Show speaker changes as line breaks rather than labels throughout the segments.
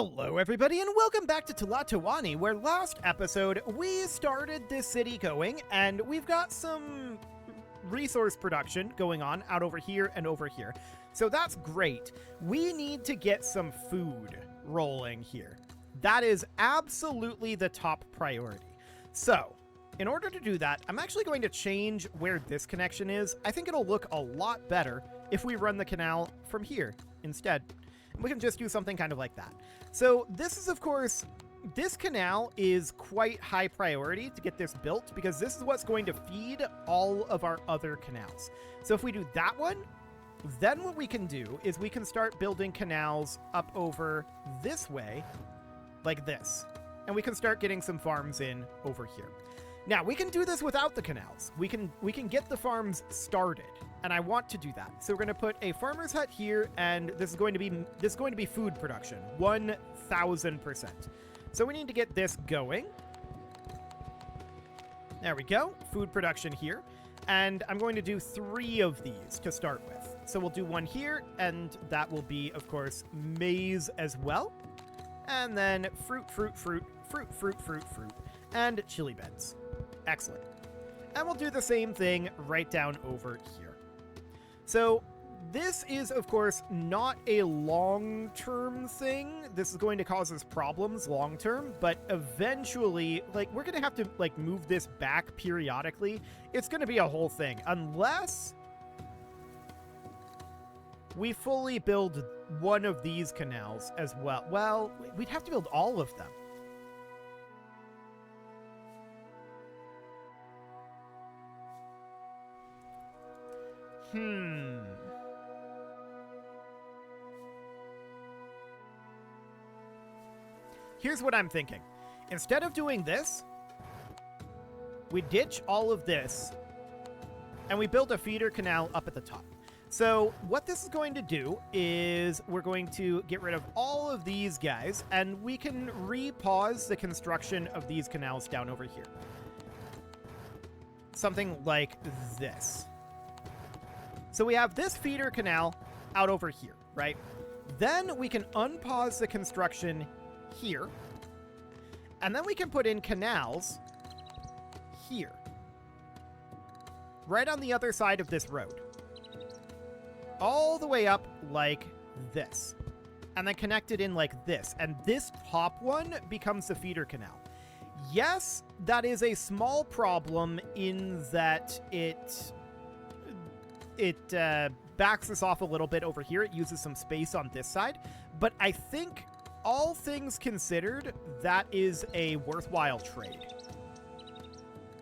Hello everybody and welcome back to Tlatoani, where last episode we started this city going and we've got some resource production going on out over here and over here. So that's great. We need to get some food rolling here. That is absolutely the top priority. So in order to do that, I'm actually going to change where this connection is. I think it'll look a lot better if we run the canal from here instead. We can just do something kind of like that. So this is, of course, this canal is quite high priority to get this built because this is what's going to feed all of our other canals. So if we do that one, then what we can do is we can start building canals up over this way, like this. And we can start getting some farms in over here. Now, we can do this without the canals. We can get the farms started, and I want to do that. So we're going to put a farmer's hut here, and this is going to be food production, 1,000%. So we need to get this going. There we go, food production here, and I'm going to do 3 of these to start with. So we'll do 1 here, and that will be, of course, maize as well, and then fruit, and chili beds. Excellent. And we'll do the same thing right down over here. So this is, of course, not a long-term thing. This is going to cause us problems long-term, but eventually, like, we're going to have to, like, move this back periodically. It's going to be a whole thing, unless we fully build one of these canals as well. Well, we'd have to build all of them. Here's what I'm thinking. Instead of doing this, we ditch all of this, and we build a feeder canal up at the top. So what this is going to do is we're going to get rid of all of these guys, and we can re-pause the construction of these canals down over here. Something like this. So we have this feeder canal out over here, right? Then we can unpause the construction here. And then we can put in canals here. Right on the other side of this road. All the way up like this. And then connect it in like this. And this top one becomes the feeder canal. Yes, that is a small problem in that it backs us off a little bit over here. It uses some space on this side. But I think, all things considered, that is a worthwhile trade.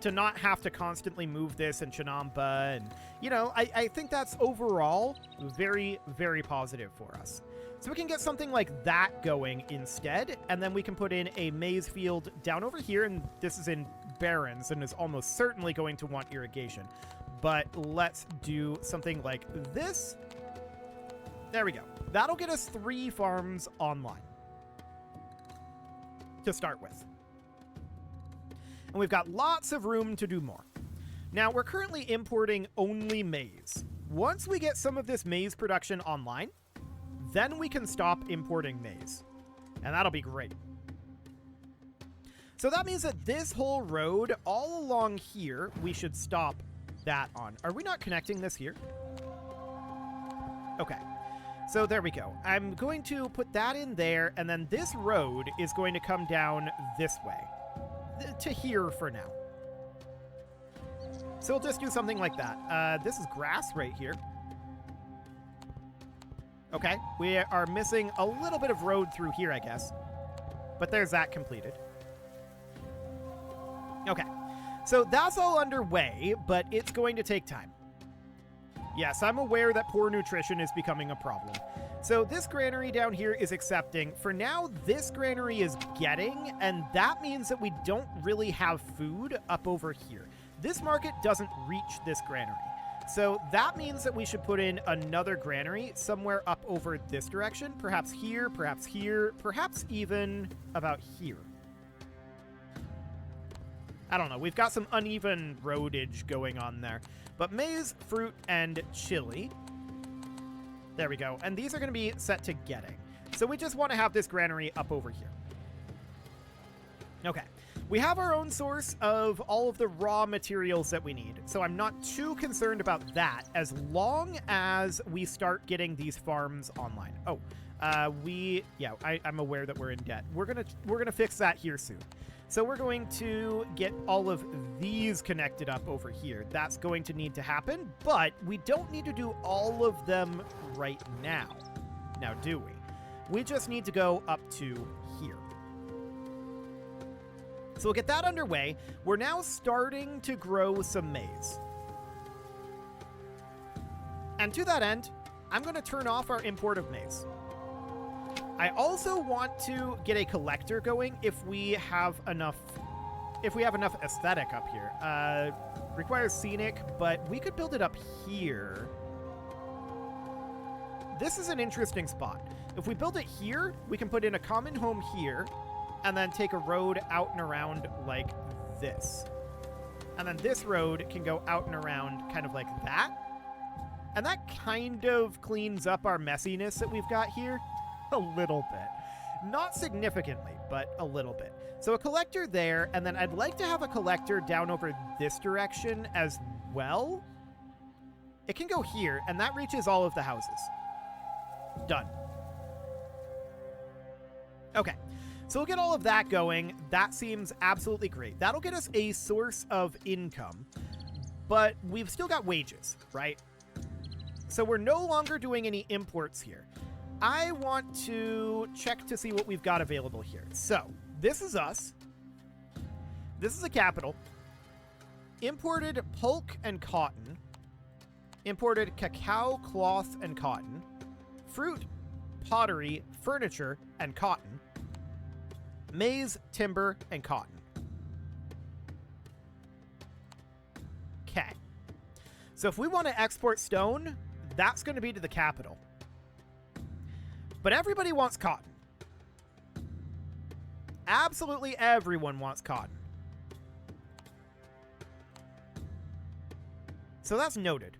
To not have to constantly move this and Chinamba. And, you know, I think that's overall very, very positive for us. So we can get something like that going instead. And then we can put in a maize field down over here. And this is in barrens and is almost certainly going to want irrigation. But let's do something like this. There we go. That'll get us 3 farms online to start with. And we've got lots of room to do more. Now, we're currently importing only maize. Once we get some of this maize production online, then we can stop importing maize. And that'll be great. So that means that this whole road all along here, we should stop that on. Are we not connecting this here? Okay. So there we go. I'm going to put that in there, and then this road is going to come down this way. To here for now. So we'll just do something like that. This is grass right here. Okay. We are missing a little bit of road through here, I guess. But there's that completed. Okay. So that's all underway, but it's going to take time. Yes, I'm aware that poor nutrition is becoming a problem. So this granary down here is accepting. For now, this granary is getting, and that means that we don't really have food up over here. This market doesn't reach this granary. So that means that we should put in another granary somewhere up over this direction. Perhaps here, perhaps even about here. I don't know. We've got some uneven roadage going on there. But maize, fruit, and chili. There we go. And these are going to be set to getting. So we just want to have this granary up over here. Okay. We have our own source of all of the raw materials that we need, so I'm not too concerned about that as long as we start getting these farms online. Oh, I'm aware that we're in debt. We're gonna fix that here soon. So we're going to get all of these connected up over here. That's going to need to happen, but we don't need to do all of them right now. Now, do we? We just need to go up to here. So we'll get that underway. We're now starting to grow some maize. And to that end, I'm going to turn off our import of maize. I also want to get a collector going if we have enough aesthetic up here. Requires scenic, but we could build it up here. This is an interesting spot. If we build it here, we can put in a common home here, and then take a road out and around like this. And then this road can go out and around kind of like that. And that kind of cleans up our messiness that we've got here a little bit. Not significantly, but a little bit. So a collector there, and then I'd like to have a collector down over this direction as well. It can go here, and that reaches all of the houses. Done. Okay. So we'll get all of that going. That seems absolutely great. That'll get us a source of income, but we've still got wages, right? So we're no longer doing any imports here. I want to check to see what we've got available here. So this is us. This is a capital. Imported pulque and cotton. Imported cacao, cloth, and cotton. Fruit, pottery, furniture, and cotton. Maize, timber, and cotton. Okay. So if we want to export stone, that's going to be to the capital. But everybody wants cotton. Absolutely everyone wants cotton. So that's noted.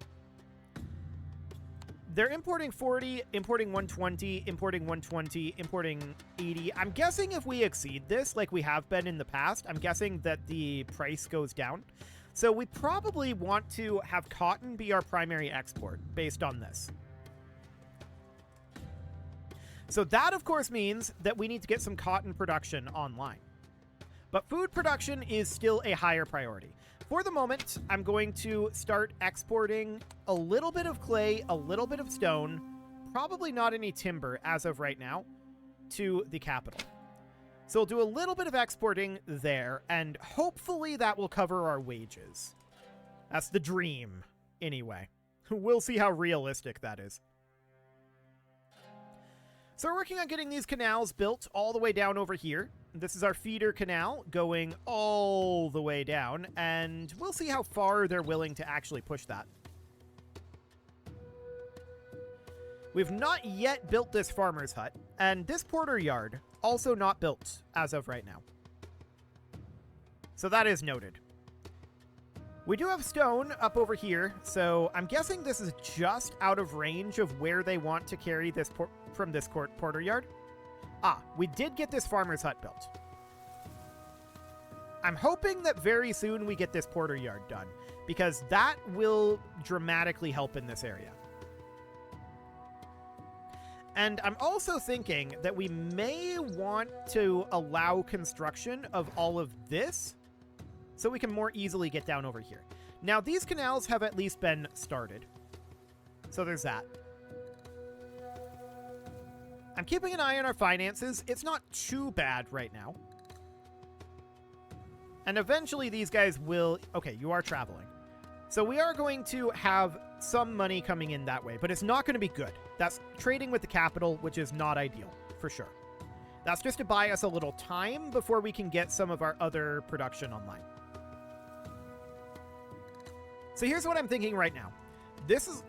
They're importing 40, importing 120, importing 120, importing 80. I'm guessing if we exceed this, like we have been in the past, I'm guessing that the price goes down. So we probably want to have cotton be our primary export based on this. So that, of course, means that we need to get some cotton production online. But food production is still a higher priority. For the moment, I'm going to start exporting a little bit of clay, a little bit of stone, probably not any timber as of right now, to the capital. So we'll do a little bit of exporting there, and hopefully that will cover our wages. That's the dream, anyway. We'll see how realistic that is. So we're working on getting these canals built all the way down over here. This is our feeder canal going all the way down, and we'll see how far they're willing to actually push that. We've not yet built this farmer's hut, and this porter yard also not built as of right now. So that is noted. We do have stone up over here, so I'm guessing this is just out of range of where they want to carry this from this porter yard. Ah, we did get this farmer's hut built. I'm hoping that very soon we get this porter yard done, because that will dramatically help in this area. And I'm also thinking that we may want to allow construction of all of this so we can more easily get down over here. Now, these canals have at least been started. So there's that. I'm keeping an eye on our finances. It's not too bad right now. And eventually these guys will... Okay, you are traveling. So we are going to have some money coming in that way, but it's not going to be good. That's trading with the capital, which is not ideal, for sure. That's just to buy us a little time before we can get some of our other production online. So here's what I'm thinking right now. This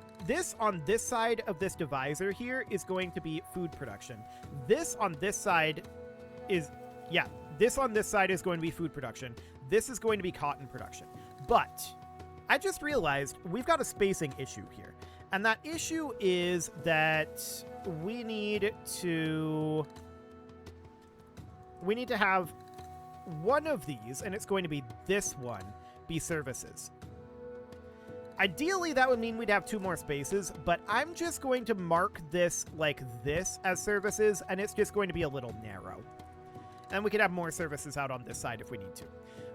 on this side of this divisor here is going to be food production. This on this side is... Yeah, this on this side is going to be food production. This is going to be cotton production. But I just realized we've got a spacing issue here. And that issue is that we need to have one of these, and it's going to be this one, be services. Ideally, that would mean we'd have 2 more spaces, but I'm just going to mark this like this as services, and it's just going to be a little narrow. And we could have more services out on this side if we need to.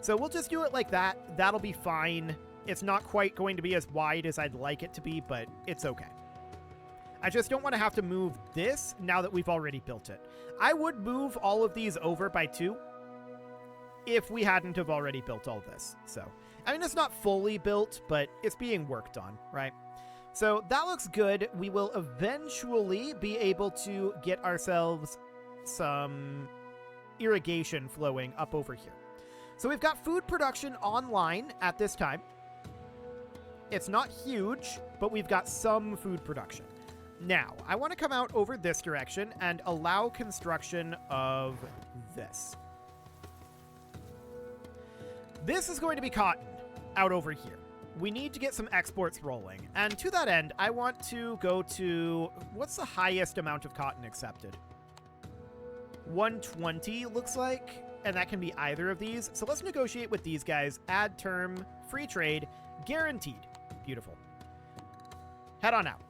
So we'll just do it like that. That'll be fine. It's not quite going to be as wide as I'd like it to be, but it's okay. I just don't want to have to move this now that we've already built it. I would move all of these over by 2 if we hadn't have already built all this. So, I mean, it's not fully built, but it's being worked on, right? So that looks good. We will eventually be able to get ourselves some irrigation flowing up over here. So we've got food production online at this time. It's not huge, but we've got some food production. Now, I want to come out over this direction and allow construction of this. This is going to be cotton out over here. We need to get some exports rolling. And to that end, I want to go to, what's the highest amount of cotton accepted? 120 looks like, and that can be either of these. So let's negotiate with these guys. Add term, free trade, guaranteed. Beautiful. Head on out.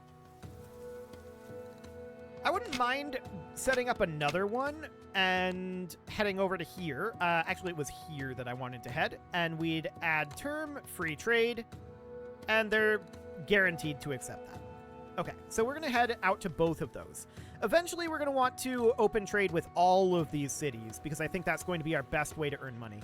I wouldn't mind setting up another one and heading over to here. Actually, it was here that I wanted to head. And we'd add term, free trade, and they're guaranteed to accept that. Okay, so we're going to head out to both of those. Eventually, we're going to want to open trade with all of these cities because I think that's going to be our best way to earn money.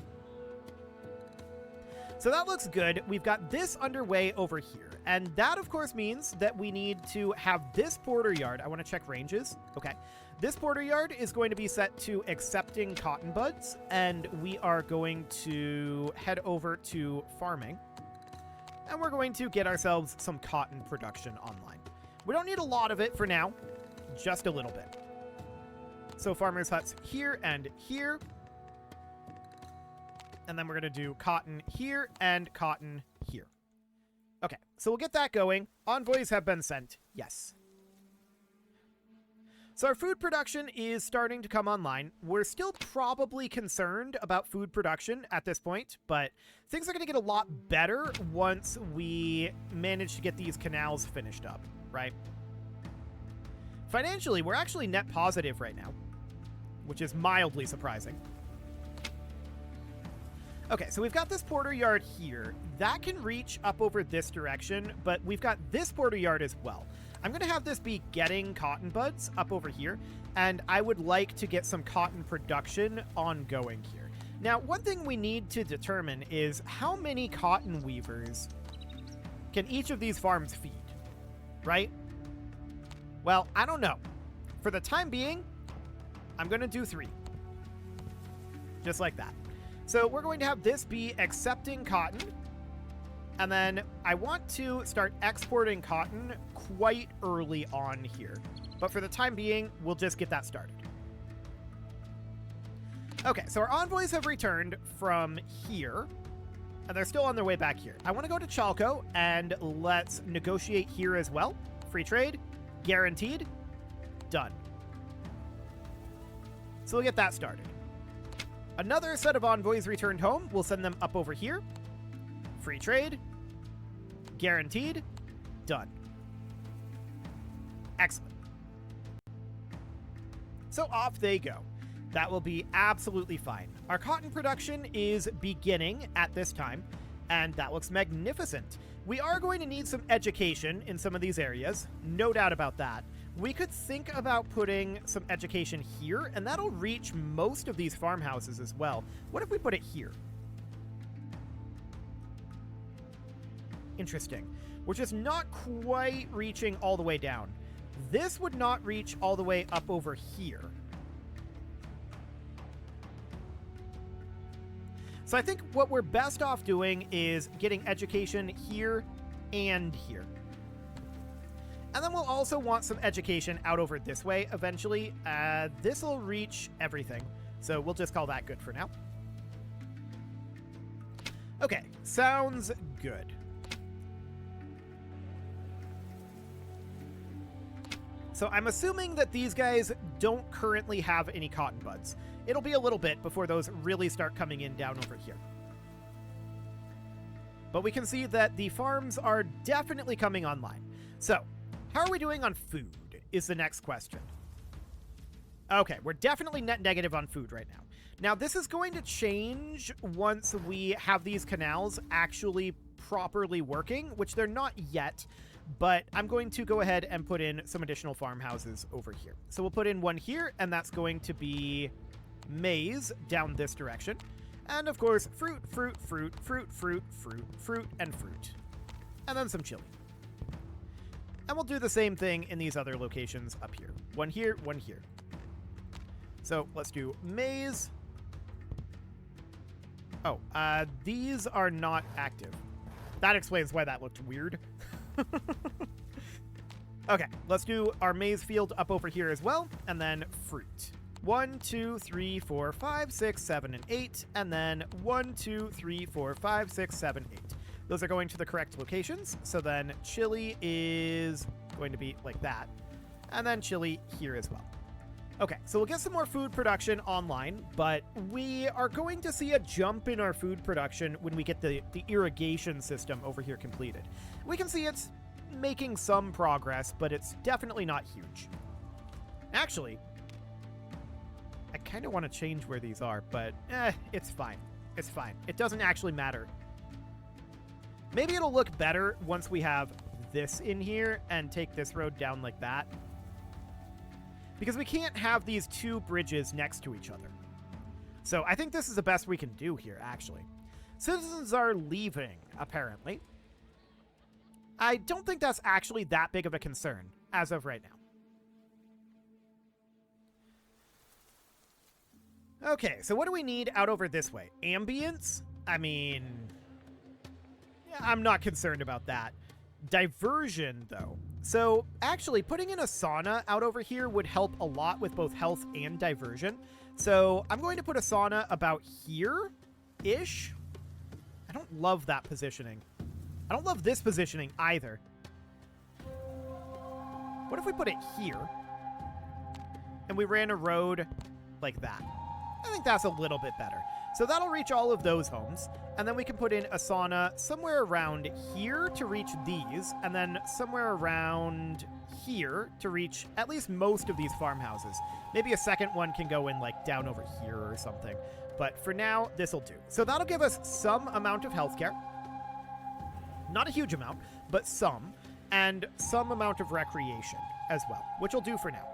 So that looks good. We've got this underway over here. And that, of course, means that we need to have this border yard. I want to check ranges. Okay. This border yard is going to be set to accepting cotton buds. And we are going to head over to farming. And we're going to get ourselves some cotton production online. We don't need a lot of it for now. Just a little bit. So farmers' huts here and here. And then we're going to do cotton here and cotton here. Okay, so we'll get that going. Envoys have been sent. Yes. So our food production is starting to come online. We're still probably concerned about food production at this point, but things are going to get a lot better once we manage to get these canals finished up, right? Financially, we're actually net positive right now, which is mildly surprising. Okay, so we've got this border yard here. That can reach up over this direction, but we've got this border yard as well. I'm going to have this be getting cotton buds up over here, and I would like to get some cotton production ongoing here. Now, one thing we need to determine is how many cotton weavers can each of these farms feed, right? Well, I don't know. For the time being, I'm going to do 3. Just like that. So we're going to have this be accepting cotton, and then I want to start exporting cotton quite early on here. But for the time being, we'll just get that started. Okay, so our envoys have returned from here, and they're still on their way back here. I want to go to Chalco, and let's negotiate here as well. Free trade, guaranteed, done. So we'll get that started. Another set of envoys returned home. We'll send them up over here. Free trade. Guaranteed. Done. Excellent. So off they go. That will be absolutely fine. Our cotton production is beginning at this time, and that looks magnificent. We are going to need some education in some of these areas. No doubt about that. We could think about putting some education here, and that'll reach most of these farmhouses as well. What if we put it here? Interesting. We're just not quite reaching all the way down. This would not reach all the way up over here. So I think what we're best off doing is getting education here and here. And then we'll also want some education out over this way eventually. This will reach everything. So we'll just call that good for now. Okay, sounds good. So I'm assuming that these guys don't currently have any cotton buds. It'll be a little bit before those really start coming in down over here. But we can see that the farms are definitely coming online. So, how are we doing on food is the next question. Okay, we're definitely net negative on food right now. Now, this is going to change once we have these canals actually properly working, which they're not yet, but I'm going to go ahead and put in some additional farmhouses over here. So we'll put in one here, and that's going to be maize down this direction. And of course, fruit, fruit, fruit, fruit, fruit, fruit, fruit, and fruit. And then some chili. And we'll do the same thing in these other locations up here. One here, one here. So let's do maize. Oh, these are not active. That explains why that looked weird. Okay, let's do our maize field up over here as well, and then fruit. 1, 2, 3, 4, 5, 6, 7, and 8, and then 1, 2, 3, 4, 5, 6, 7, 8. Those are going to the correct locations, so then chili is going to be like that, and then chili here as well. Okay, so we'll get some more food production online, but we are going to see a jump in our food production when we get the irrigation system over here completed. We can see it's making some progress, but it's definitely not huge. Actually, I kind of want to change where these are, but it's fine. It's fine. It doesn't actually matter. Maybe it'll look better once we have this in here and take this road down like that. Because we can't have these two bridges next to each other. So I think this is the best we can do here, actually. Citizens are leaving, apparently. I don't think that's actually that big of a concern as of right now. Okay, so what do we need out over this way? Ambience? I mean, I'm not concerned about that. Diversion, though. So, actually, putting in a sauna out over here would help a lot with both health and diversion. So, I'm going to put a sauna about here-ish. I don't love that positioning. I don't love this positioning either. What if we put it here? And we ran a road like that. I think that's a little bit better. So that'll reach all of those homes, and then we can put in a sauna somewhere around here to reach these, and then somewhere around here to reach at least most of these farmhouses. Maybe a second one can go in like down over here or something, but for now, this'll do. So that'll give us some amount of healthcare. Not a huge amount, but some, and some amount of recreation as well, which will do for now.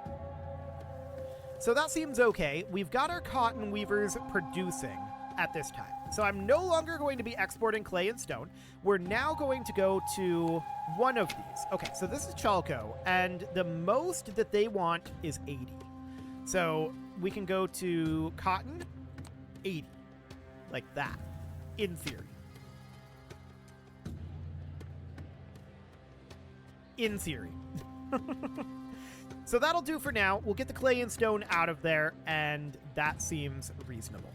So that seems okay. We've got our cotton weavers producing at this time. So I'm no longer going to be exporting clay and stone. We're now going to go to one of these. Okay, so this is Chalco, and the most that they want is 80. So we can go to cotton, 80. Like that, in theory. In theory. So that'll do for now. We'll get the clay and stone out of there, and that seems reasonable.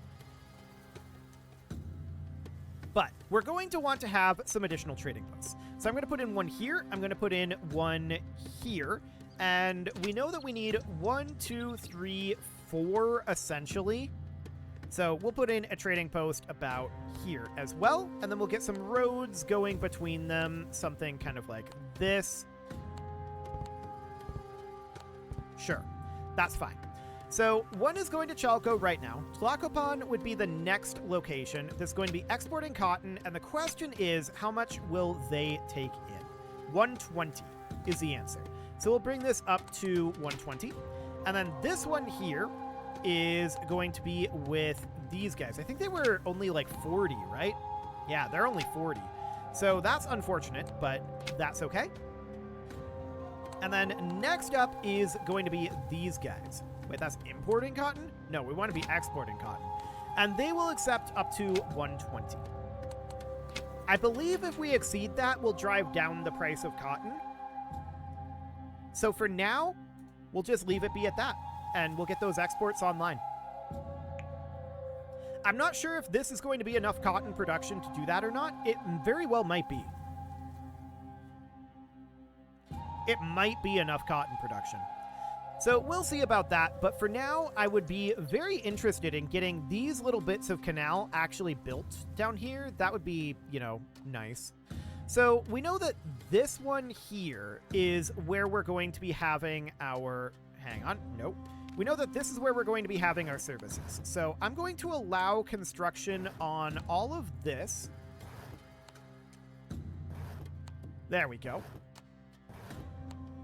But we're going to want to have some additional trading posts. So I'm going to put in one here. I'm going to put in one here. And we know that we need 1, 2, 3, 4, essentially. So we'll put in a trading post about here as well. And then we'll get some roads going between them. Something kind of like this. Sure, that's fine. So one is going to Chalco right now. Tlacopan would be the next location that's going to be exporting cotton, and the question is, how much will they take in? 120 is the answer. So we'll bring this up to 120. And then this one here is going to be with these guys. I think they were only like 40, right? Yeah, they're only 40. So that's unfortunate, but that's okay. And then next up is going to be these guys. Wait, that's importing cotton? No, we want to be exporting cotton. And they will accept up to 120. I believe if we exceed that, we'll drive down the price of cotton. So for now, we'll just leave it be at that, and we'll get those exports online. I'm not sure if this is going to be enough cotton production to do that or not. It very well might be. It might be enough cotton production. So we'll see about that, but for now, I would be very interested in getting these little bits of canal actually built down here. That would be, you know, nice. So we know that this one here is where we're going to be having our... Hang on, nope. We know that this is where we're going to be having our services. So I'm going to allow construction on all of this. There we go.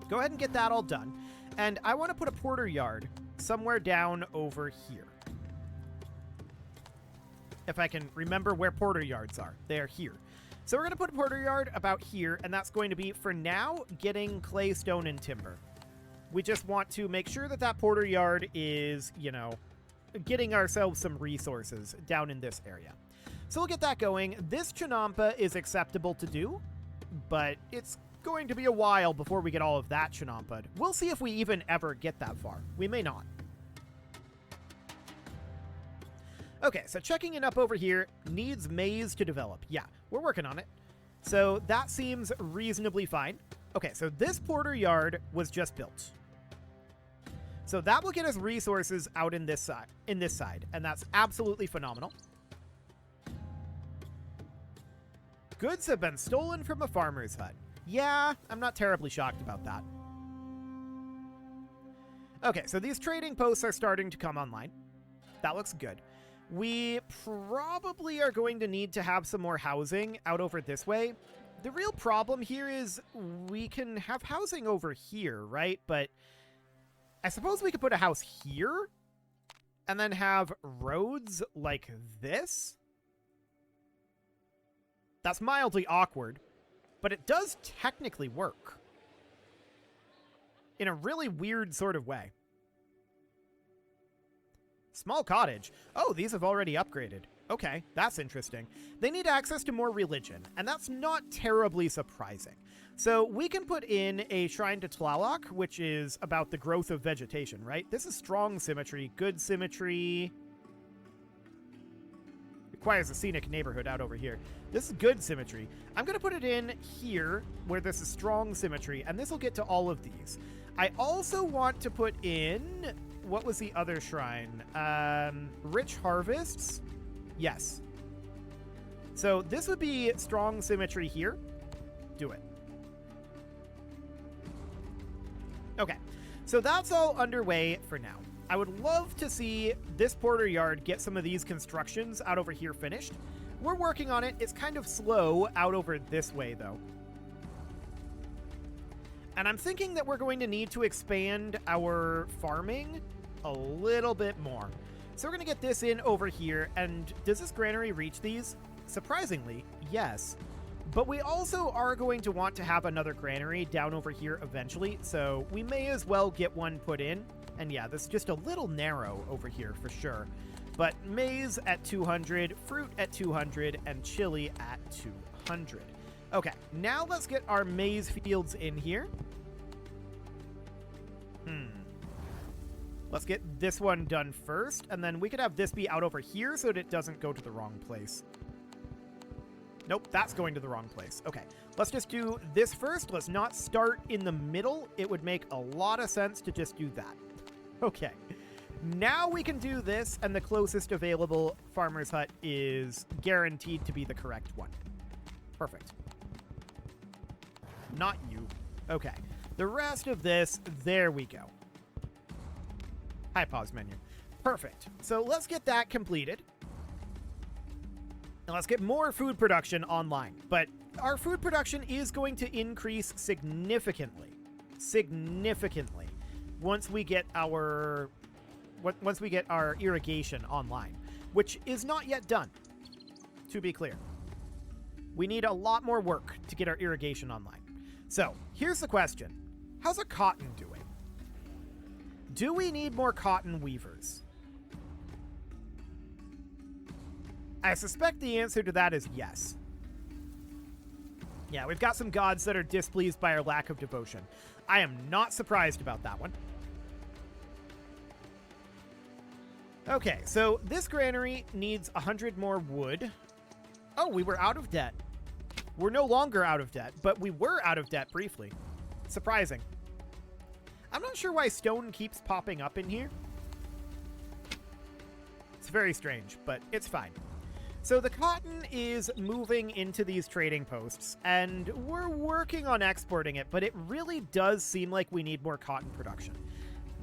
Go ahead and get that all done. And I want to put a porter yard somewhere down over here. If I can remember where porter yards are. They are here. So we're going to put a porter yard about here, and that's going to be, for now, getting clay, stone, and timber. We just want to make sure that that porter yard is, you know, getting ourselves some resources down in this area. So we'll get that going. This Chinampa is acceptable to do, but it's going to be a while before we get all of that Chinampa'd. We'll see if we even ever get that far. We may not. Okay, so checking it up over here, needs maize to develop. Yeah, we're working on it. So that seems reasonably fine. Okay, so this porter yard was just built. So that will get us resources out in this side, and that's absolutely phenomenal. Goods have been stolen from a farmer's hut. Yeah, I'm not terribly shocked about that. Okay, so these trading posts are starting to come online. That looks good. We probably are going to need to have some more housing out over this way. The real problem here is we can have housing over here, right? But I suppose we could put a house here and then have roads like this. That's mildly awkward, but it does technically work in a really weird sort of way. Small cottage. Oh, these have already upgraded. Okay, that's interesting. They need access to more religion, and that's not terribly surprising. So we can put in a shrine to Tlaloc, which is about the growth of vegetation, right? This is strong symmetry, good symmetry. Requires a scenic neighborhood out over here. This is good symmetry. I'm going to put it in here where this is strong symmetry, and this will get to all of these. I also want to put in... What was the other shrine? Rich harvests? Yes. So this would be strong symmetry here. Do it. Okay. So that's all underway for now. I would love to see this porter yard get some of these constructions out over here finished. We're working on it. It's kind of slow out over this way, though. And I'm thinking that we're going to need to expand our farming a little bit more. So we're going to get this in over here. And does this granary reach these? Surprisingly, yes. But we also are going to want to have another granary down over here eventually. So we may as well get one put in. And yeah, this is just a little narrow over here for sure. But maize at 200, fruit at 200, and chili at 200. Okay, now let's get our maize fields in here. Let's get this one done first, and then we could have this be out over here so that it doesn't go to the wrong place. Nope, that's going to the wrong place. Okay, let's just do this first. Let's not start in the middle. It would make a lot of sense to just do that. Okay, now we can do this, and the closest available farmer's hut is guaranteed to be the correct one. Perfect. Not you. Okay, the rest of this, there we go. Hi, pause menu. Perfect. So let's get that completed. And let's get more food production online. But our food production is going to increase significantly. Significantly. Once we get our irrigation online, which is not yet done, to be clear. We need a lot more work to get our irrigation online. So, here's the question. How's our cotton doing? Do we need more cotton weavers? I suspect the answer to that is yes. Yeah, we've got some gods that are displeased by our lack of devotion. I am not surprised about that one. Okay, so this granary needs 100 more wood. Oh, we were out of debt. We're no longer out of debt, but we were out of debt briefly. Surprising. I'm not sure why stone keeps popping up in here. It's very strange, but it's fine. So the cotton is moving into these trading posts, and we're working on exporting it, but it really does seem like we need more cotton production.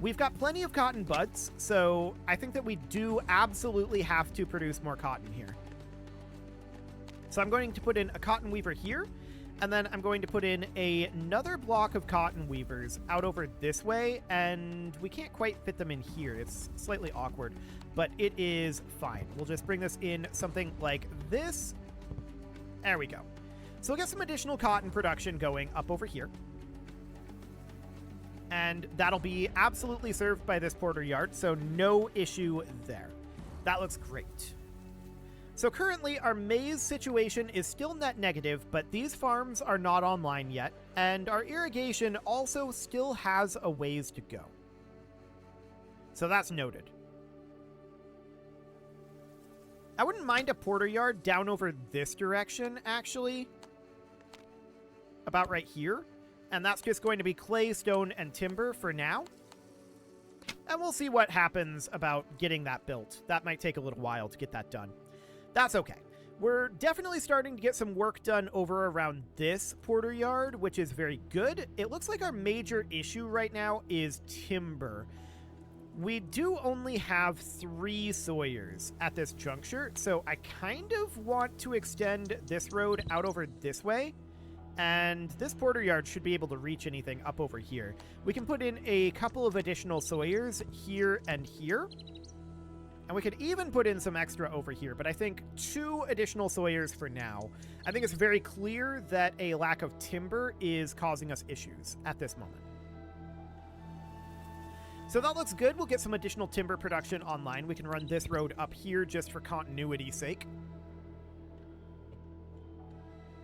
We've got plenty of cotton buds, so I think that we do absolutely have to produce more cotton here. So I'm going to put in a cotton weaver here, and then I'm going to put in another block of cotton weavers out over this way, and we can't quite fit them in here. It's slightly awkward, but it is fine. We'll just bring this in something like this. There we go. So we'll get some additional cotton production going up over here. And that'll be absolutely served by this porter yard, so no issue there. That looks great. So currently, our maize situation is still net negative, but these farms are not online yet, and our irrigation also still has a ways to go. So that's noted. I wouldn't mind a porter yard down over this direction, actually. About right here. And that's just going to be clay, stone, and timber for now. And we'll see what happens about getting that built. That might take a little while to get that done. That's okay. We're definitely starting to get some work done over around this porter yard, which is very good. It looks like our major issue right now is timber. We do only have 3 sawyers at this juncture, so I kind of want to extend this road out over this way, and this porter yard should be able to reach anything up over here. We can put in a couple of additional sawyers here and here, and we could even put in some extra over here, but I think 2 additional sawyers for now. I think it's very clear that a lack of timber is causing us issues at this moment. So that looks good. We'll get some additional timber production online. We can run this road up here just for continuity's sake.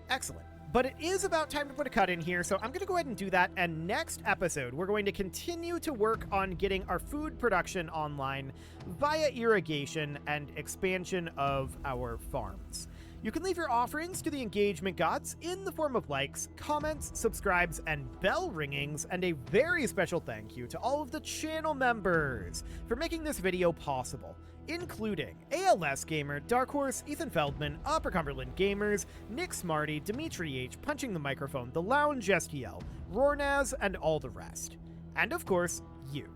Excellent. But it is about time to put a cut in here, so I'm going to go ahead and do that, and next episode, we're going to continue to work on getting our food production online via irrigation and expansion of our farms. You can leave your offerings to the engagement gods in the form of likes, comments, subscribes, and bell ringings, and a very special thank you to all of the channel members for making this video possible, including ALS Gamer, Dark Horse, Ethan Feldman, Upper Cumberland Gamers, Nick Smarty, Dimitri H, Punching the Microphone, The Lounge STL, Rornaz, and all the rest. And of course, you.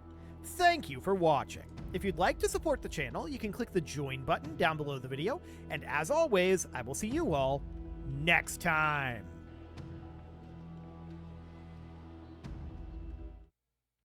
Thank you for watching. If you'd like to support the channel, you can click the join button down below the video, and as always, I will see you all next time.